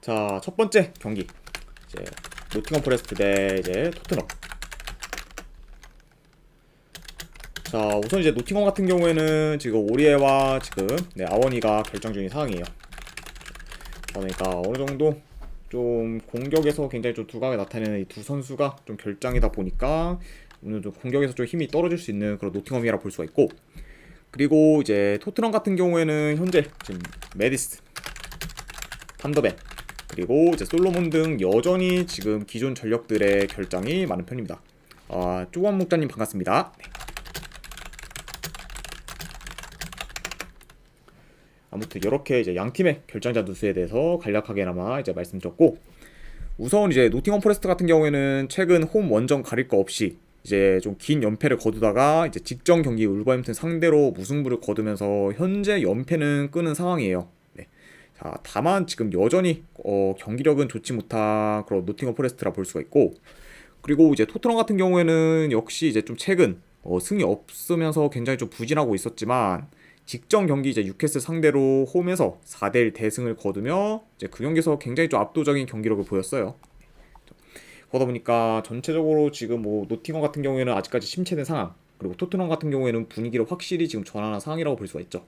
자, 첫 번째 경기 이제 노팅엄 포레스트 대 이제 토트넘. 자, 우선 이제 노팅엄 같은 경우에는 지금 오리에와 지금 아원이가 결정 중인 상황이에요. 그러니까 어느 정도 좀 공격에서 굉장히 좀 두각을 나타내는 이 두 선수가 좀 결장이다 보니까 오늘 좀 공격에서 좀 힘이 떨어질 수 있는 그런 노팅엄이라 볼 수가 있고, 그리고 이제 토트넘 같은 경우에는 현재 지금 메디스, 판더벤, 그리고 이제 솔로몬 등 여전히 지금 기존 전력들의 결장이 많은 편입니다. 쪼원 목자님 반갑습니다. 네. 아무튼 이렇게 이제 양 팀의 결장자 누수에 대해서 간략하게나마 이제 말씀드렸고, 우선 이제 노팅엄 포레스트 같은 경우에는 최근 홈 원정 가릴 거 없이 이제 좀 긴 연패를 거두다가 이제 직전 경기 울버햄튼 상대로 무승부를 거두면서 현재 연패는 끄는 상황이에요. 네. 자, 다만 지금 여전히 경기력은 좋지 못한 그런 노팅엄 포레스트라 볼 수가 있고, 그리고 이제 토트넘 같은 경우에는 역시 이제 좀 최근 승이 없으면서 굉장히 좀 부진하고 있었지만 직전 경기 이제 뉴캐슬 상대로 홈에서 4대1 대승을 거두며 이제 그 경기에서 굉장히 좀 압도적인 경기력을 보였어요. 그러다 보니까 전체적으로 지금 뭐 노팅엄 같은 경우에는 아직까지 침체된 상황, 그리고 토트넘 같은 경우에는 분위기를 확실히 지금 전환한 상황이라고 볼 수가 있죠.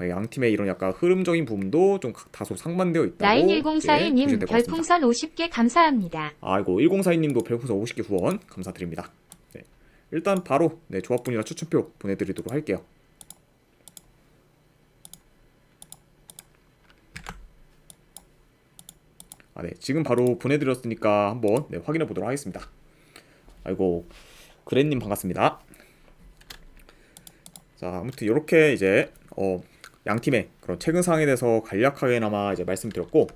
양 팀의 이런 약간 흐름적인 부분도 좀 다소 상반되어 있다고 라인 보시면 1042님 될 것 같습니다. 별풍선 50개 감사합니다. 아이고 1042님도 별풍선 50개 후원 감사드립니다. 네. 일단 바로 조합분이랑 추천표 보내드리도록 할게요. 네, 지금 바로 보내드렸으니까 한번 확인해 보도록 하겠습니다. 아이고 그랜님 반갑습니다. 자, 아무튼 이렇게 이제 양 팀의 그런 최근 상황에 대해서 간략하게나마 이제 말씀드렸고,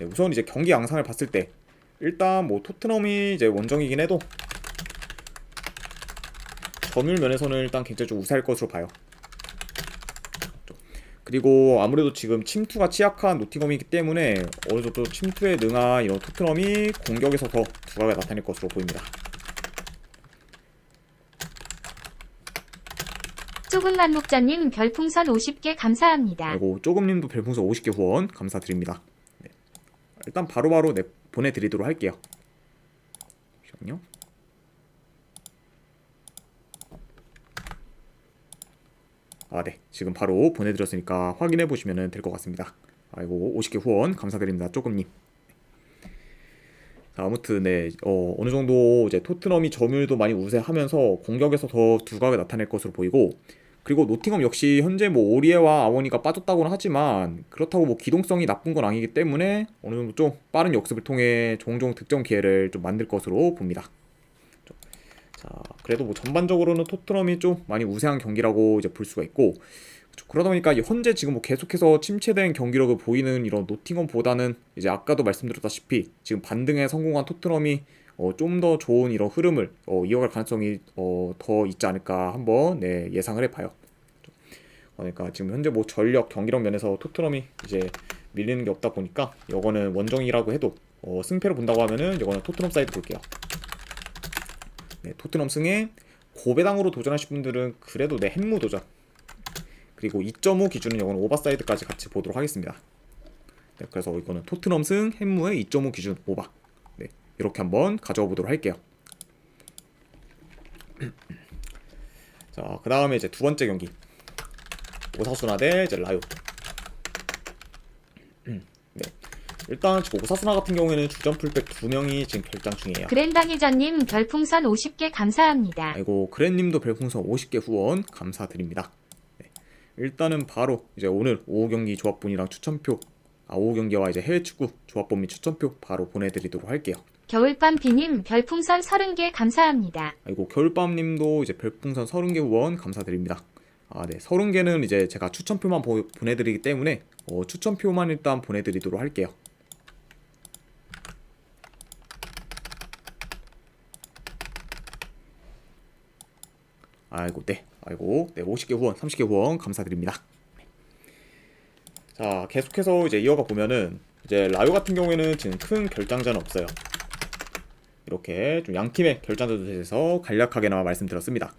우선 이제 경기 양상을 봤을 때 일단 뭐 토트넘이 이제 원정이긴 해도 점유율 면에서는 일단 굉장히 좀 우세할 것으로 봐요. 그리고 아무래도 지금 침투가 취약한 노팅엄이기 때문에 어느 정도 침투에 능한 이런 토트넘이 공격에서 더 두각을 나타낼 것으로 보입니다. 조금만 목자님 별풍선 50개 감사합니다. 그리고 쪼금님도 별풍선 50개 후원 감사드립니다. 네. 일단 바로바로 보내드리도록 할게요. 잠시만요. 네, 지금 바로 보내드렸으니까 확인해 보시면 될 것 같습니다. 아이고 50개 후원 감사드립니다, 쪼금님. 자, 아무튼 어느 정도 이제 토트넘이 점유율도 많이 우세하면서 공격에서 더 두각을 나타낼 것으로 보이고, 그리고 노팅엄 역시 현재 뭐 오리에와 아워니가 빠졌다고는 하지만 그렇다고 뭐 기동성이 나쁜 건 아니기 때문에 어느 정도 좀 빠른 역습을 통해 종종 득점 기회를 좀 만들 것으로 봅니다. 자, 그래도 뭐 전반적으로는 토트넘이 좀 많이 우세한 경기라고 이제 볼 수가 있고, 그러다 보니까 현재 지금 뭐 계속해서 침체된 경기력을 보이는 이런 노팅엄보다는 이제 아까도 말씀드렸다시피 지금 반등에 성공한 토트넘이 좀 더 좋은 이런 흐름을 이어갈 가능성이 더 있지 않을까 한번 예상을 해봐요. 그러니까 지금 현재 뭐 전력 경기력 면에서 토트넘이 이제 밀리는 게 없다 보니까 이거는 원정이라고 해도 승패를 본다고 하면은 이거는 토트넘 사이드 볼게요. 토트넘 승에 고배당으로 도전하실 분들은 그래도 햄무 도전, 그리고 2.5 기준은 이거는 오버사이드까지 같이 보도록 하겠습니다. 그래서 이거는 토트넘 승 햄무의 2.5 기준 오버, 이렇게 한번 가져와 보도록 할게요. 자, 그 다음에 이제 두 번째 경기 오사수나 대 이제 라요. 일단 지금 오사수나 같은 경우에는 주전 풀백 2명이 지금 결장 중이에요. 그랜당이전님 별풍선 50개 감사합니다. 아이고 그랜님도 별풍선 50개 후원 감사드립니다. 일단은 바로 이제 오늘 오후 경기 조합분이랑 추천표, 오후 경기와 이제 해외 축구 조합본 및 추천표 바로 보내드리도록 할게요. 겨울밤비님 별풍선 30개 감사합니다. 아이고 겨울밤님도 이제 별풍선 30개 후원 감사드립니다. 네, 30개는 이제 제가 추천표만 보내드리기 때문에 추천표만 일단 보내드리도록 할게요. 아이고 50개 후원, 30개 후원 감사드립니다. 자, 계속해서 이제 이어가 보면은 이제 라요 같은 경우에는 지금 큰 결장자는 없어요. 이렇게 좀 양팀의 결장자들에 대해서 간략하게나마 말씀드렸습니다.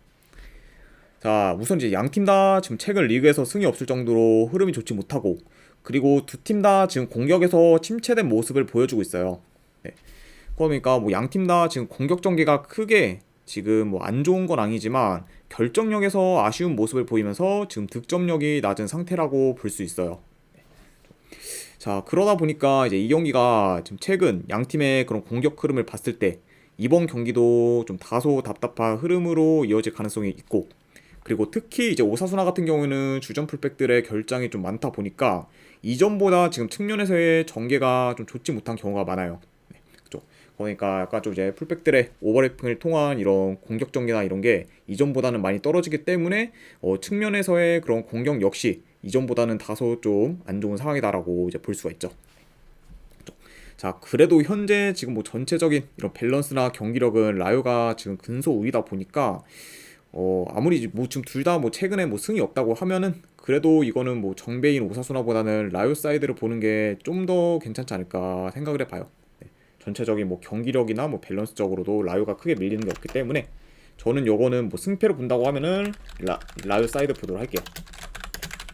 자, 우선 이제 양팀 다 지금 최근 리그에서 승이 없을 정도로 흐름이 좋지 못하고, 그리고 두 팀 다 지금 공격에서 침체된 모습을 보여주고 있어요. 네. 그러니까 뭐 양 팀 다 지금 공격 전개가 크게 지금 뭐 안 좋은 건 아니지만 결정력에서 아쉬운 모습을 보이면서 지금 득점력이 낮은 상태라고 볼 수 있어요. 자, 그러다 보니까 이제 이 경기가 지금 최근 양 팀의 그런 공격 흐름을 봤을 때 이번 경기도 좀 다소 답답한 흐름으로 이어질 가능성이 있고, 그리고 특히 이제 오사수나 같은 경우에는 주전 풀백들의 결장이 좀 많다 보니까 이전보다 지금 측면에서의 전개가 좀 좋지 못한 경우가 많아요. 네, 그죠? 그러니까 약간 좀 이제 풀백들의 오버래핑을 통한 이런 공격 전개나 이런 게 이전보다는 많이 떨어지기 때문에 측면에서의 그런 공격 역시 이전보다는 다소 좀 안 좋은 상황이다라고 이제 볼 수가 있죠. 자, 그래도 현재 지금 뭐 전체적인 이런 밸런스나 경기력은 라요가 지금 근소 우위다 보니까 아무리 뭐 지금 둘 다 뭐 최근에 뭐 승이 없다고 하면은 그래도 이거는 뭐 정배인 오사수나보다는 라요 사이드를 보는 게 좀 더 괜찮지 않을까 생각을 해봐요. 네. 전체적인 뭐 경기력이나 뭐 밸런스적으로도 라요가 크게 밀리는 게 없기 때문에 저는 요거는 뭐 승패를 본다고 하면은 라요 사이드 보도록 할게요.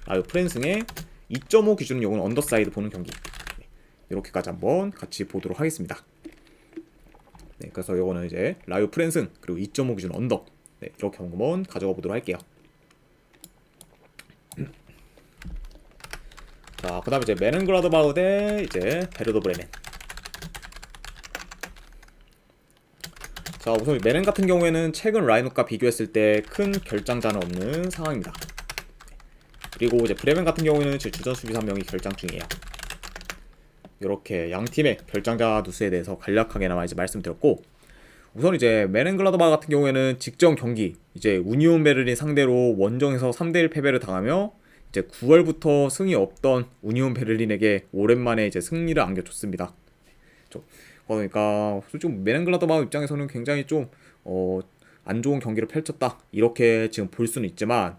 라요 프랜승의 2.5 기준은 요건 언더사이드 보는 경기. 네. 이렇게까지 한번 같이 보도록 하겠습니다. 네, 그래서 요거는 이제 라요 프랜승 그리고 2.5 기준 언더. 네, 이렇게 한번 가져가 보도록 할게요. 자, 그 다음에 이제 메넨글라드바흐 대 이제 베르더 브레멘. 자, 우선 메넨 같은 경우에는 최근 라인업과 비교했을 때 큰 결장자는 없는 상황입니다. 그리고 이제 브레멘 같은 경우에는 지금 주전 수비수 한 명이 결장 중이에요. 이렇게 양 팀의 결장자 누수에 대해서 간략하게나마 이제 말씀드렸고, 우선 이제 메넨글라드바흐 같은 경우에는 직전 경기 이제 우니온 베를린 상대로 원정에서 3대1 패배를 당하며 이제 9월부터 승이 없던 우니온 베를린에게 오랜만에 이제 승리를 안겨줬습니다. 그러니까 솔직히 메넨글라드바흐 입장에서는 굉장히 좀 안 좋은 경기를 펼쳤다 이렇게 지금 볼 수는 있지만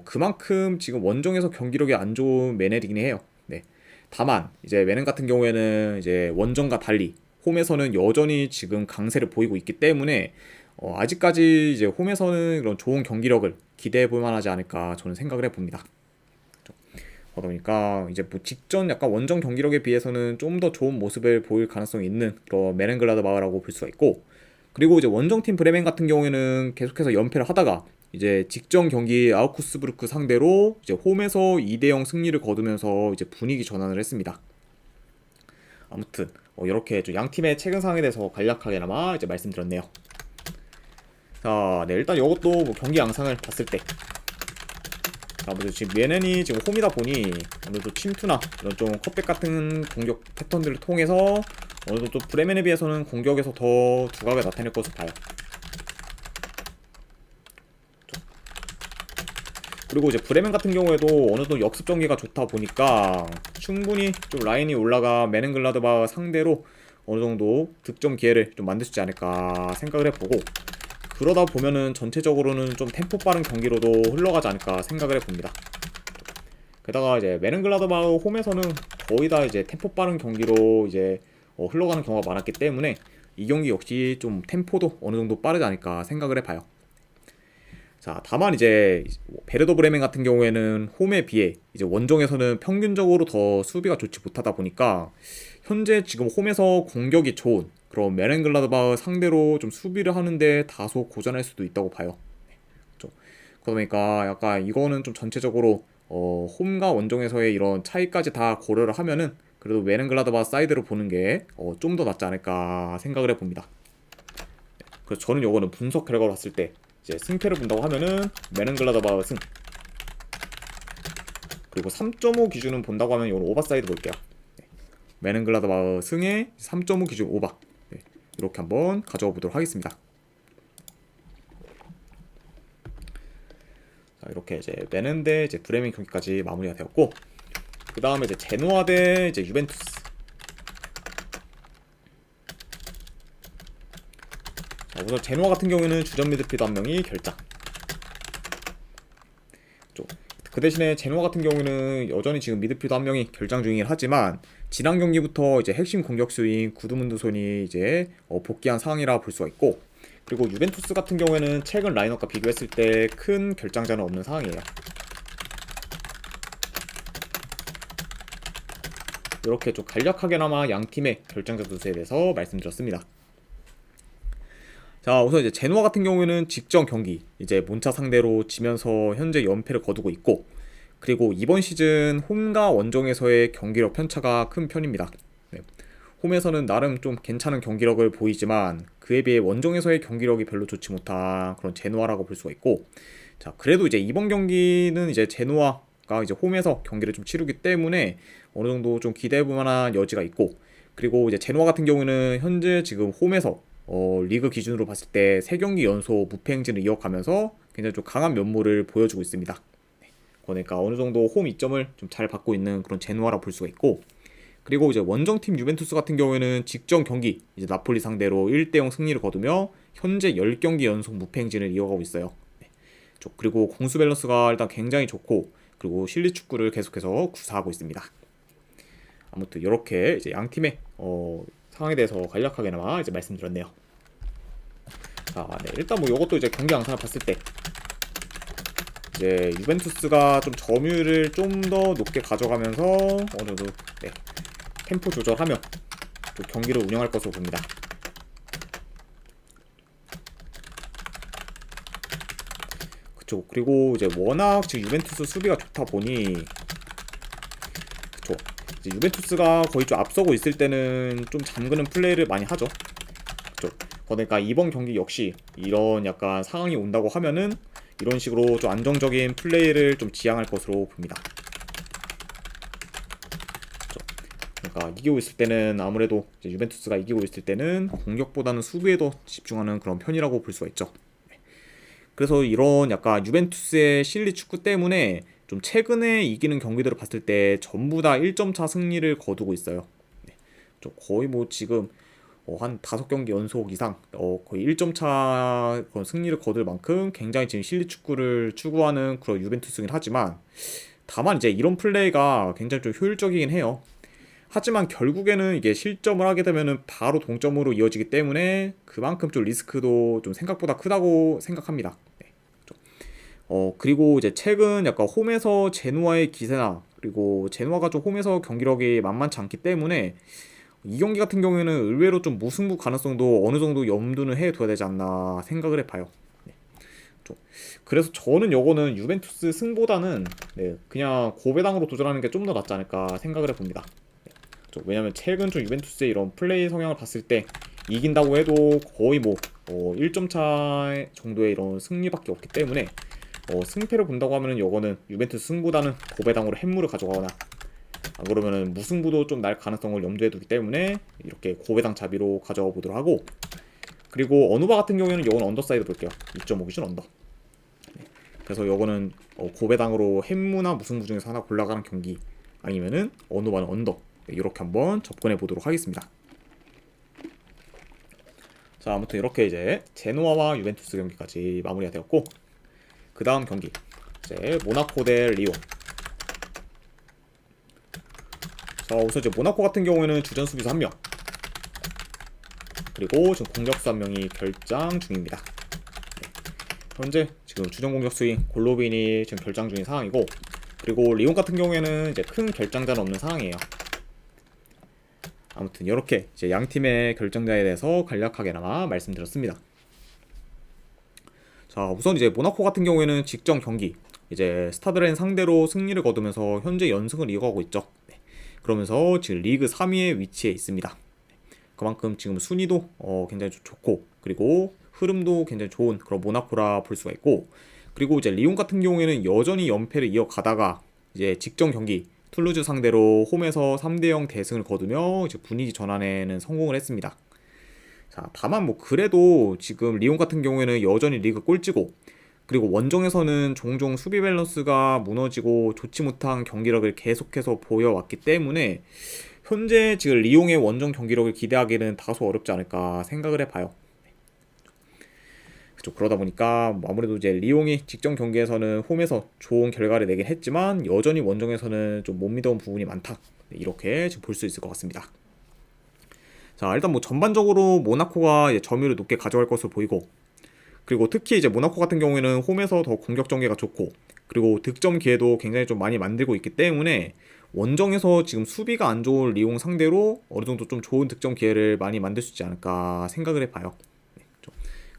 그만큼 지금 원정에서 경기력이 안 좋은 메넨이긴 해요. 네. 다만 이제 메넨 같은 경우에는 이제 원정과 달리 홈에서는 여전히 지금 강세를 보이고 있기 때문에 아직까지 이제 홈에서는 그런 좋은 경기력을 기대해 볼 만하지 않을까 저는 생각을 해봅니다. 그러니까 이제 뭐 직전 약간 원정 경기력에 비해서는 좀 더 좋은 모습을 보일 가능성이 있는 그런 메넨글라드바흐라고 볼 수가 있고, 그리고 이제 원정팀 브레멘 같은 경우에는 계속해서 연패를 하다가 이제 직전 경기 아우쿠스부르크 상대로 이제 홈에서 2대0 승리를 거두면서 이제 분위기 전환을 했습니다. 아무튼 이렇게 좀 양 팀의 최근 상황에 대해서 간략하게나마 이제 말씀드렸네요. 자, 네, 일단 이것도 뭐 경기 양상을 봤을 때, 아무래도 지금 메넨이 지금 홈이다 보니 아무래도 침투나 이런 좀 컵백 같은 공격 패턴들을 통해서 어느 정도 브레멘에 비해서는 공격에서 더 두각을 나타낼 것으로 봐요. 그리고 이제 브레멘 같은 경우에도 어느 정도 역습 전개가 좋다 보니까 충분히 좀 라인이 올라가 메넨글라드바흐 상대로 어느 정도 득점 기회를 좀 만들 수 있지 않을까 생각을 해보고, 그러다 보면은 전체적으로는 좀 템포 빠른 경기로도 흘러가지 않을까 생각을 해봅니다. 게다가 이제 메넨글라드바흐 홈에서는 거의 다 이제 템포 빠른 경기로 이제 흘러가는 경우가 많았기 때문에 이 경기 역시 좀 템포도 어느 정도 빠르지 않을까 생각을 해봐요. 자, 다만 이제 베르더 브레멘 같은 경우에는 홈에 비해 이제 원정에서는 평균적으로 더 수비가 좋지 못하다 보니까 현재 지금 홈에서 공격이 좋은 그런 메넨글라드바흐 상대로 좀 수비를 하는데 다소 고전할 수도 있다고 봐요. 그렇죠? 그러니까 약간 이거는 좀 전체적으로 홈과 원정에서의 이런 차이까지 다 고려를 하면은 그래도 메넨글라드바흐 사이드로 보는 게 좀 더 낫지 않을까 생각을 해봅니다. 그래서 저는 이거는 분석 결과로 봤을 때 이제 승패를 본다고 하면은 메넨글라드바흐 승, 그리고 3.5 기준은 본다고 하면 이건 오버사이드 볼게요. 메넨글라드바흐 승에 3.5 기준 오버. 네, 이렇게 한번 가져가 보도록 하겠습니다. 자, 이렇게 이제 메넨 대 이제 브레멘 경기까지 마무리가 되었고, 그 다음에 이제 제노아 대 이제 유벤투스. 자, 우선 제노아 같은 경우에는 주전 미드필더 한 명이 결장. 그 대신에 제노아 같은 경우는 여전히 지금 미드필더 한 명이 결장 중이긴 하지만 지난 경기부터 이제 핵심 공격수인 구드문드손이 이제 복귀한 상황이라 볼 수가 있고, 그리고 유벤투스 같은 경우에는 최근 라인업과 비교했을 때 큰 결장자는 없는 상황이에요. 이렇게 좀 간략하게나마 양 팀의 결정자 두수에 대해서 말씀드렸습니다. 자, 우선 이제 제노아 같은 경우에는 직전 경기 이제 몬차 상대로 지면서 현재 연패를 거두고 있고, 그리고 이번 시즌 홈과 원정에서의 경기력 편차가 큰 편입니다. 네. 홈에서는 나름 좀 괜찮은 경기력을 보이지만 그에 비해 원정에서의 경기력이 별로 좋지 못한 그런 제노아라고 볼 수가 있고, 자, 그래도 이제 이번 경기는 이제 제노아가 이제 홈에서 경기를 좀 치르기 때문에 어느 정도 좀 기대해볼 만한 여지가 있고, 그리고 이제 제노아 같은 경우는 현재 지금 홈에서 리그 기준으로 봤을 때 3경기 연속 무패 행진을 이어가면서 굉장히 좀 강한 면모를 보여주고 있습니다. 그러니까 어느 정도 홈 이점을 좀 잘 받고 있는 그런 제노아라 볼 수가 있고, 그리고 이제 원정팀 유벤투스 같은 경우에는 직전 경기 이제 나폴리 상대로 1대0 승리를 거두며 현재 10경기 연속 무패 행진을 이어가고 있어요. 그리고 공수 밸런스가 일단 굉장히 좋고, 그리고 실리 축구를 계속해서 구사하고 있습니다. 아무튼 이렇게 이제 양 팀의 상황에 대해서 간략하게나마 이제 말씀드렸네요. 자, 네, 일단 뭐 이것도 이제 경기 양상을 봤을 때 이제 유벤투스가 좀 점유율을 좀 더 높게 가져가면서 어느 정도 네, 템포 조절하며 또 경기를 운영할 것으로 봅니다. 그쵸. 그리고 이제 워낙 지금 유벤투스 수비가 좋다 보니, 그쵸, 이제 유벤투스가 거의 좀 앞서고 있을 때는 좀 잠그는 플레이를 많이 하죠. 그쵸. 그러니까 이번 경기 역시 이런 약간 상황이 온다고 하면은 이런 식으로 좀 안정적인 플레이를 좀 지향할 것으로 봅니다. 그쵸. 그러니까 이기고 있을 때는 아무래도 이제 유벤투스가 이기고 있을 때는 공격보다는 수비에 더 집중하는 그런 편이라고 볼 수가 있죠. 그래서 이런 약간 유벤투스의 실리 축구 때문에 좀 최근에 이기는 경기들을 봤을 때 전부 다 1점 차 승리를 거두고 있어요. 좀 거의 뭐 지금 한 5경기 연속 이상 거의 1점 차 그런 승리를 거둘 만큼 굉장히 지금 실리 축구를 추구하는 그런 유벤투스긴 하지만, 다만 이제 이런 플레이가 굉장히 좀 효율적이긴 해요. 하지만 결국에는 이게 실점을 하게 되면은 바로 동점으로 이어지기 때문에 그만큼 좀 리스크도 좀 생각보다 크다고 생각합니다. 네. 그리고 이제 최근 약간 홈에서 제노아의 기세나, 그리고 제노아가 좀 홈에서 경기력이 만만치 않기 때문에 이 경기 같은 경우에는 의외로 좀 무승부 가능성도 어느 정도 염두는 해둬야 되지 않나 생각을 해봐요. 네. 그래서 저는 요거는 유벤투스 승보다는 네, 그냥 고배당으로 도전하는 게 좀 더 낫지 않을까 생각을 해봅니다. 왜냐면 최근 좀 유벤투스의 이런 플레이 성향을 봤을 때 이긴다고 해도 거의 뭐 1점 차 정도의 이런 승리밖에 없기 때문에 승패를 본다고 하면은 요거는 유벤투스 승보다는 고배당으로 햄물을 가져가거나, 안 그러면은 무승부도 좀 날 가능성을 염두에 두기 때문에 이렇게 고배당 자비로 가져가 보도록 하고, 그리고 어누바 같은 경우에는 요건 언더사이드 볼게요. 2.5 기준 언더. 그래서 요거는 고배당으로 햄무나 무승부 중에서 하나 골라가는 경기, 아니면은 어누바는 언더, 이렇게 한번 접근해 보도록 하겠습니다. 자, 아무튼 이렇게 이제 제노아와 유벤투스 경기까지 마무리가 되었고, 그 다음 경기 이제 모나코 대 리옹. 자, 우선 이제 모나코 같은 경우에는 주전 수비수 1명, 그리고 지금 공격수 1명이 결장 중입니다. 현재 지금 주전 공격수인 골로빈이 지금 결장 중인 상황이고, 그리고 리옹 같은 경우에는 이제 큰 결장자는 없는 상황이에요. 아무튼 이렇게 이제 양 팀의 결정자에 대해서 간략하게나마 말씀드렸습니다. 자, 우선 이제 모나코 같은 경우에는 직전 경기 이제 스타드렌 상대로 승리를 거두면서 현재 연승을 이어가고 있죠. 네. 그러면서 지금 리그 3위에 위치해 있습니다. 그만큼 지금 순위도 굉장히 좋고, 그리고 흐름도 굉장히 좋은 그런 모나코라 볼 수가 있고, 그리고 이제 리옹 같은 경우에는 여전히 연패를 이어가다가 이제 직전 경기 툴루즈 상대로 홈에서 3대0 대승을 거두며 이제 분위기 전환에는 성공을 했습니다. 자, 다만 뭐 그래도 지금 리옹 같은 경우에는 여전히 리그 꼴찌고, 그리고 원정에서는 종종 수비 밸런스가 무너지고 좋지 못한 경기력을 계속해서 보여왔기 때문에 현재 지금 리옹의 원정 경기력을 기대하기는 다소 어렵지 않을까 생각을 해봐요. 그쵸, 그러다 보니까 아무래도 이제 리옹이 직전 경기에서는 홈에서 좋은 결과를 내긴 했지만 여전히 원정에서는 좀 못 믿어온 부분이 많다, 이렇게 지금 볼 수 있을 것 같습니다. 자, 일단 뭐 전반적으로 모나코가 이제 점유율을 높게 가져갈 것으로 보이고, 그리고 특히 이제 모나코 같은 경우에는 홈에서 더 공격 전개가 좋고, 그리고 득점 기회도 굉장히 좀 많이 만들고 있기 때문에 원정에서 지금 수비가 안 좋은 리옹 상대로 어느 정도 좀 좋은 득점 기회를 많이 만들 수 있지 않을까 생각을 해봐요. 네,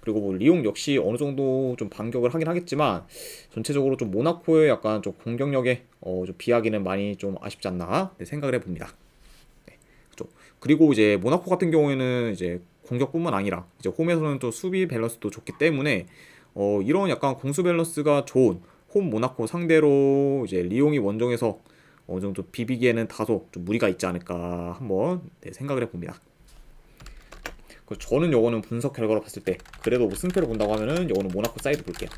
그리고 뭐 리옹 역시 어느 정도 좀 반격을 하긴 하겠지만 전체적으로 좀 모나코의 약간 좀 공격력에 좀 비하기는 많이 좀 아쉽지 않나 네, 생각을 해봅니다. 네, 그리고 이제 모나코 같은 경우에는 이제 공격뿐만 아니라 이제 홈에서는 또 수비 밸런스도 좋기 때문에 이런 약간 공수 밸런스가 좋은 홈 모나코 상대로 이제 리옹이 원정에서 어느 정도 비비기에는 다소 좀 무리가 있지 않을까 한번 네, 생각을 해봅니다. 저는 요거는 분석 결과로 봤을 때 그래도 뭐 승패를 본다고 하면은 요거는 모나코 사이드 볼게요.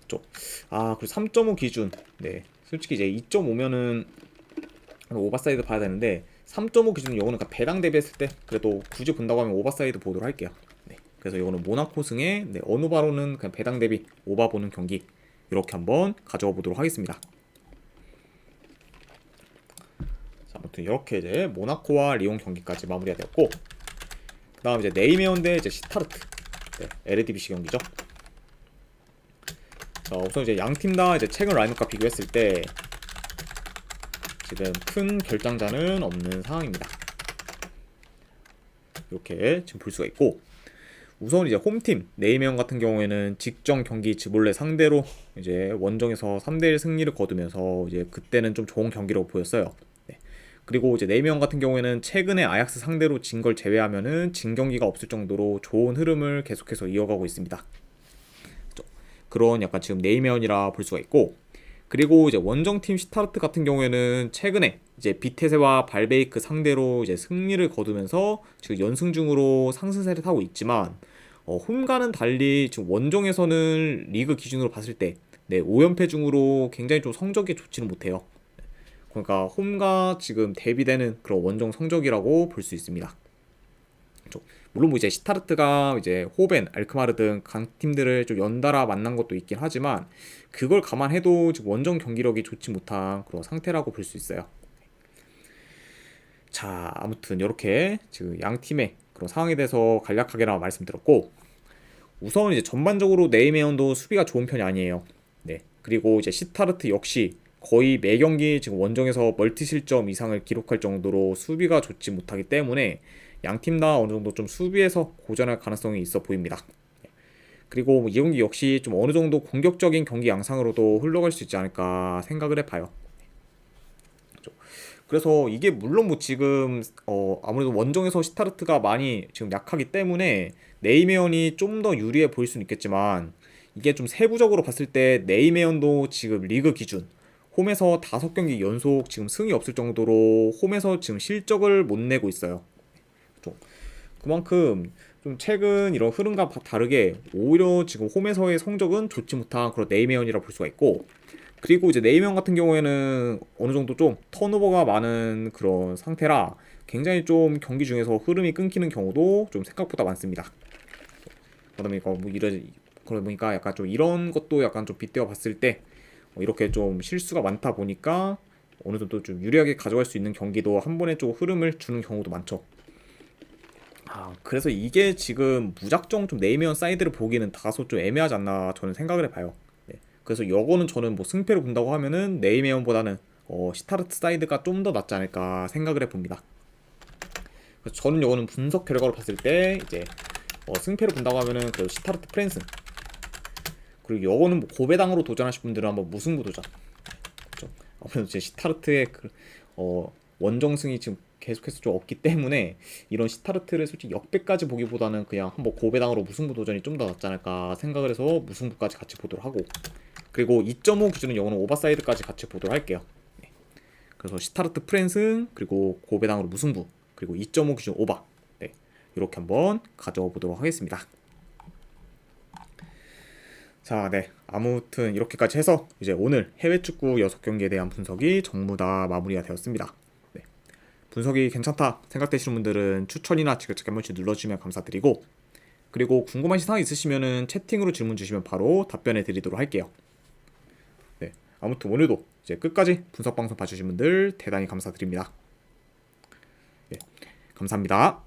그리고 3.5 기준. 네. 솔직히 이제 2.5면은 오버사이드 봐야 되는데 3.5 기준은 요거는 배당 대비했을 때 그래도 굳이 본다고 하면 오버사이드 보도록 할게요. 네. 그래서 요거는 모나코 승에 네, 어느 바로는 그냥 배당 대비 오버 보는 경기 이렇게 한번 가져가 보도록 하겠습니다. 아무튼 이렇게 이제 모나코와 리옹 경기까지 마무리가 되었고, 그다음 이제 네이메온 대 이제 시타르트, 네, 에르디비시 경기죠. 자, 우선 이제 양 팀 다 이제 최근 라인업과 비교했을 때 지금 큰 결장자는 없는 상황입니다. 이렇게 지금 볼 수가 있고, 우선 이제 홈팀 네이메온 같은 경우에는 직전 경기 지볼레 상대로 이제 원정에서 3대1 승리를 거두면서 이제 그때는 좀 좋은 경기라고 보였어요. 그리고 이제 네이명 같은 경우에는 최근에 아약스 상대로 진 걸 제외하면은 진 경기가 없을 정도로 좋은 흐름을 계속해서 이어가고 있습니다. 그런 약간 지금 네이명이라 볼 수가 있고, 그리고 이제 원정팀 시타르트 같은 경우에는 최근에 이제 비테세와 발베이크 상대로 이제 승리를 거두면서 지금 연승 중으로 상승세를 타고 있지만 홈과는 달리 지금 원정에서는 리그 기준으로 봤을 때 네, 5연패 중으로 굉장히 좀 성적이 좋지는 못해요. 그러니까 홈과 지금 대비되는 그런 원정 성적이라고 볼 수 있습니다. 물론 뭐 이제 시타르트가 이제 호벤, 알크마르 등 강팀들을 좀 연달아 만난 것도 있긴 하지만 그걸 감안해도 지금 원정 경기력이 좋지 못한 그런 상태라고 볼 수 있어요. 자, 아무튼 이렇게 지금 양 팀의 그런 상황에 대해서 간략하게나마 말씀드렸고, 우선 이제 전반적으로 네이메온도 수비가 좋은 편이 아니에요. 네. 그리고 이제 시타르트 역시 거의 매 경기 지금 원정에서 멀티 실점 이상을 기록할 정도로 수비가 좋지 못하기 때문에 양 팀 다 어느 정도 좀 수비에서 고전할 가능성이 있어 보입니다. 그리고 이 경기 역시 좀 어느 정도 공격적인 경기 양상으로도 흘러갈 수 있지 않을까 생각을 해봐요. 그래서 이게 물론 뭐 지금 아무래도 원정에서 시타르트가 많이 지금 약하기 때문에 네이메온이 좀 더 유리해 보일 수는 있겠지만, 이게 좀 세부적으로 봤을 때 네이메온도 지금 리그 기준 홈에서 5경기 연속 지금 승이 없을 정도로 홈에서 지금 실적을 못 내고 있어요. 그만큼 좀 최근 이런 흐름과 다르게 오히려 지금 홈에서의 성적은 좋지 못한 그런 네이메온이라 볼 수가 있고, 그리고 이제 네이메온 같은 경우에는 어느 정도 좀 턴오버가 많은 그런 상태라 굉장히 좀 경기 중에서 흐름이 끊기는 경우도 좀 생각보다 많습니다. 그러다 보니까 그러다 보니까 약간 좀 이런 것도 약간 좀 빗대어 봤을 때 이렇게 좀 실수가 많다 보니까 어느 정도 좀 유리하게 가져갈 수 있는 경기도 한 번에 좀 흐름을 주는 경우도 많죠. 그래서 이게 지금 무작정 좀 네이메온 사이드를 보기는 다소 좀 애매하지 않나 저는 생각을 해봐요. 네. 그래서 요거는 저는 뭐 승패를 본다고 하면은 네이메온보다는 시타르트 사이드가 좀 더 낫지 않을까 생각을 해봅니다. 그래서 저는 요거는 분석 결과로 봤을 때 이제 승패를 본다고 하면은 그 시타르트 프랜슨, 그리고 요거는 뭐 고배당으로 도전하실 분들은 한번 무승부 도전. 그렇죠? 아무래도 이제 시타르트의 원정승이 지금 계속해서 좀 없기 때문에 이런 시타르트를 솔직히 역배까지 보기보다는 그냥 한번 고배당으로 무승부 도전이 좀 더 낫지 않을까 생각을 해서 무승부까지 같이 보도록 하고, 그리고 2.5 기준은 요거는 오버사이드까지 같이 보도록 할게요. 네. 그래서 시타르트 프랜승, 그리고 고배당으로 무승부, 그리고 2.5 기준 오버, 네. 이렇게 한번 가져가 보도록 하겠습니다. 자, 네. 아무튼 이렇게까지 해서 이제 오늘 해외 축구 6경기에 대한 분석이 전부 다 마무리가 되었습니다. 네. 분석이 괜찮다 생각되시는 분들은 추천이나 지그재그 한 번씩 눌러주시면 감사드리고, 그리고 궁금하신 사항 있으시면은 채팅으로 질문 주시면 바로 답변해 드리도록 할게요. 네. 아무튼 오늘도 이제 끝까지 분석 방송 봐주신 분들 대단히 감사드립니다. 네. 감사합니다.